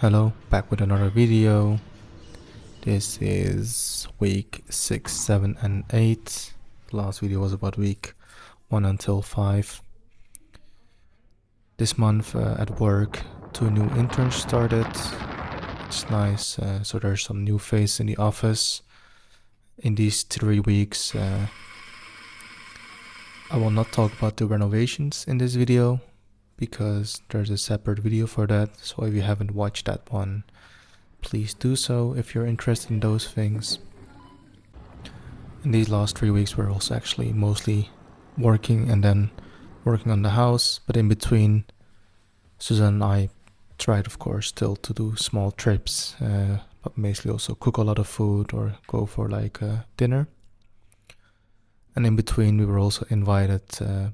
Hello, back with another video. This is week 6, 7 and 8. The last video was about week 1 until 5. This month at work 2 new interns started. It's nice, so there's some new face in the office. In these 3 weeks I will not talk about the renovations in this video, because there's a separate video for that, so if you haven't watched that one, please do so if you're interested in those things. In these last 3 weeks we're also actually mostly working and then working on the house, but in between Suzan and I tried of course still to do small trips, but basically also cook a lot of food or go for like dinner. And in between we were also invited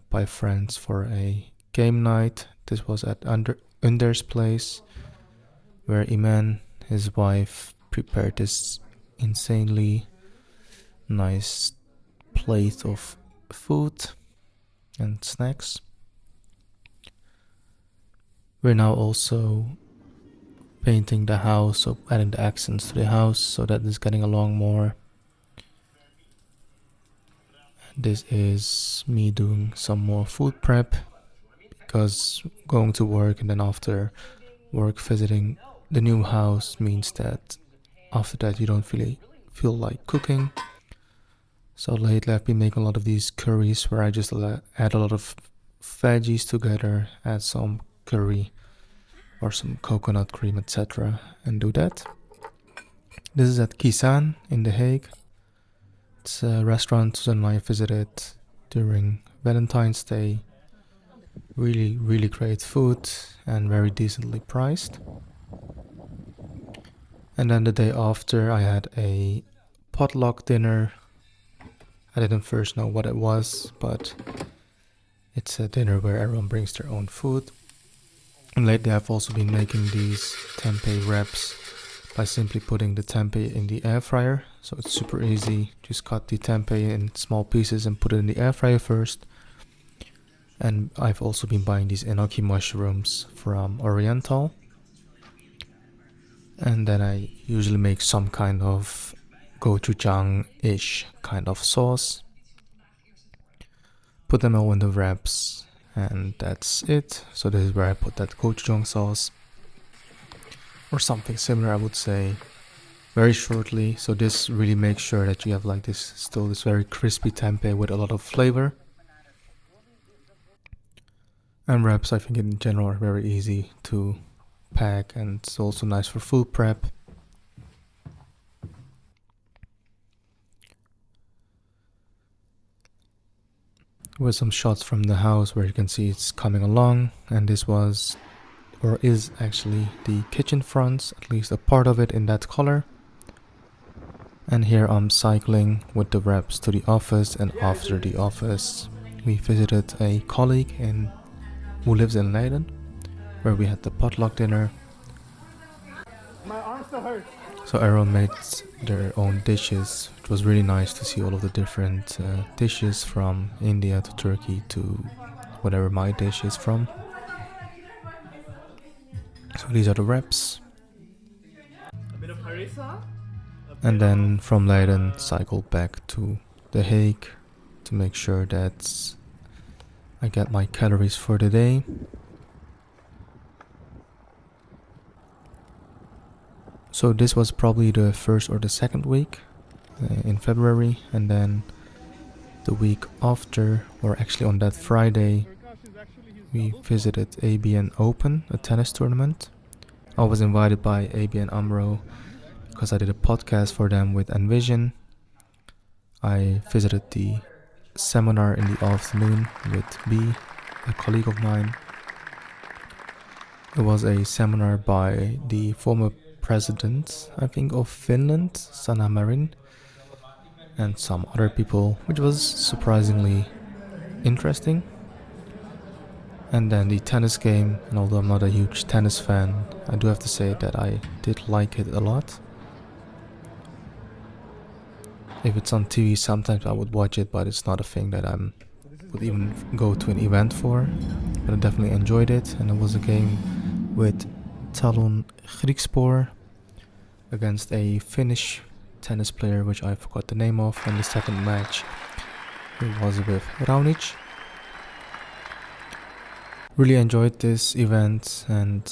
by friends for a game night. This was at Under's place, where Iman, his wife, prepared this insanely nice plate of food and snacks. We're now also painting the house, so adding the accents to the house so that it's getting along more. This is me doing some more food prep, because going to work and then after work visiting the new house means that after that you don't really feel like cooking. So lately I've been making a lot of these curries where I just add a lot of veggies together, add some curry or some coconut cream, etc. and do that. This is at Kisan in The Hague. It's a restaurant Susan and I visited during Valentine's Day. Really great food and very decently priced. And then the day after I had a potluck dinner. I didn't first know what it was, but it's a dinner where everyone brings their own food. And lately I've also been making these tempeh wraps by simply putting the tempeh in the air fryer. So it's super easy. Just cut the tempeh in small pieces and put it in the air fryer first. And I've also been buying these enoki mushrooms from Oriental. And then I usually make some kind of gochujang-ish kind of sauce. Put them all in the wraps and that's it. So this is where I put that gochujang sauce. Or something similar, I would say, very shortly. So this really makes sure that you have like this, still this very crispy tempeh with a lot of flavor. And wraps, I think in general, are very easy to pack and it's also nice for food prep. With some shots from the house where you can see it's coming along, and this was, or is actually, the kitchen fronts, at least a part of it in that color. And here I'm cycling with the wraps to the office, and after the office we visited a colleague who lives in Leiden, where we had the potluck dinner. My arm still hurts. So everyone made their own dishes. It was really nice to see all of the different dishes, from India to Turkey to whatever my dish is from. So these are the wraps. A bit of harissa. And then from Leiden cycled back to The Hague to make sure that I get my calories for the day. So this was probably the first or the second week in February, and then the week after, or actually on that Friday, we visited ABN Open, a tennis tournament. I was invited by ABN AMRO because I did a podcast for them with Envision. I visited the seminar in the afternoon with B, a colleague of mine. It was a seminar by the former president, I think, of Finland, Sanna Marin, and some other people, which was surprisingly interesting. And then the tennis game, and although I'm not a huge tennis fan, I do have to say that I did like it a lot. If it's on TV, sometimes I would watch it, but it's not a thing that I would even go to an event for. But I definitely enjoyed it, and it was a game with tallon griekspoor against a Finnish tennis player, which I forgot the name of, and the second match it was with raonic. Really enjoyed this event and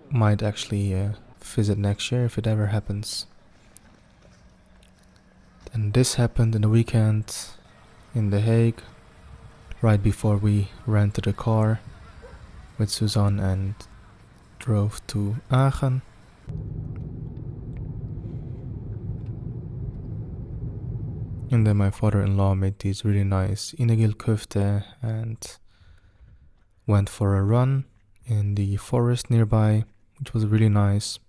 might actually visit next year if it ever happens. And this happened in the weekend in The Hague, right before we rented a car with Suzan and drove to Aachen. And then my father-in-law made these really nice inegilköfte and went for a run in the forest nearby, which was really nice.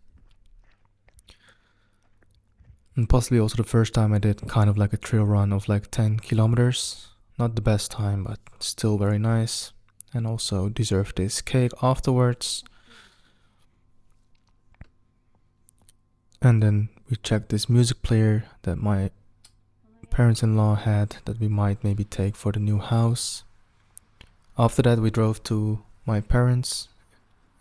And possibly also the first time I did kind of like a trail run of like 10 kilometers. Not the best time, but still very nice. And also deserved this cake afterwards. And then we checked this music player that my parents-in-law had that we might maybe take for the new house. After that we drove to my parents,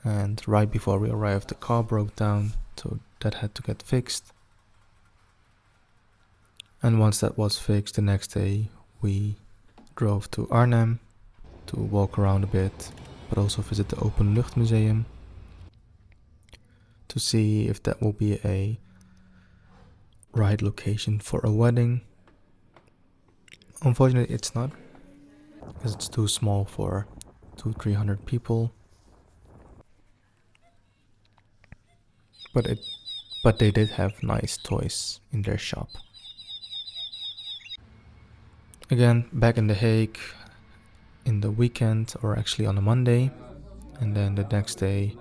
and right before we arrived the car broke down, so that had to get fixed. And once that was fixed, the next day we drove to Arnhem to walk around a bit, but also visit the openluchtmuseum to see if that will be a right location for a wedding. Unfortunately it's not, because it's too small for 200-300 people. But they did have nice toys in their shop. Again, back in The Hague in the weekend, or actually on a Monday, and then the next day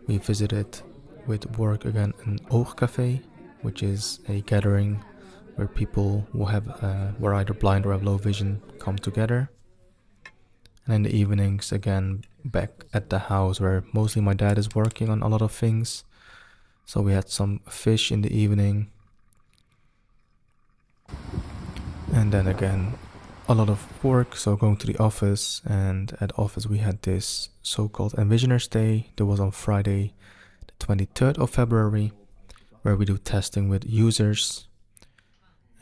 we visited with work again an oogcafé, which is a gathering where people who were either blind or have low vision come together. And in the evenings, again, back at the house where mostly my dad is working on a lot of things. So we had some fish in the evening. And then again, a lot of work, so going to the office. And at office we had this so-called Envisioners Day. That was on Friday, the 23rd of February, where we do testing with users.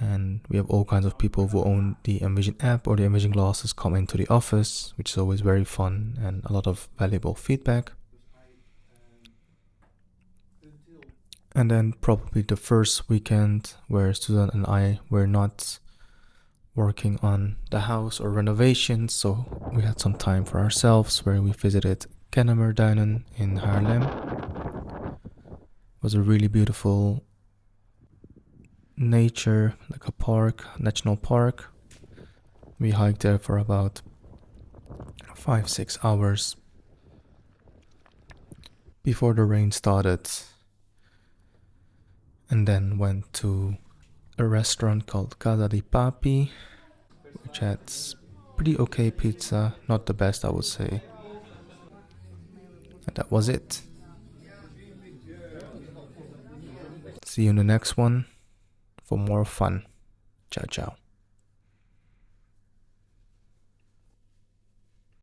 And we have all kinds of people who own the Envision app or the Envision glasses come into the office, which is always very fun and a lot of valuable feedback. And then probably the first weekend where Suzan and I were not working on the house or renovations, so we had some time for ourselves, where we visited Kennemerduinen in Haarlem. It was a really beautiful nature, like a park, national park. We hiked there for about 5-6 hours before the rain started, and then went to a restaurant called Casa di Papi, which had pretty okay pizza, not the best I would say. And that was it. See you in the next one for more fun. Ciao, ciao.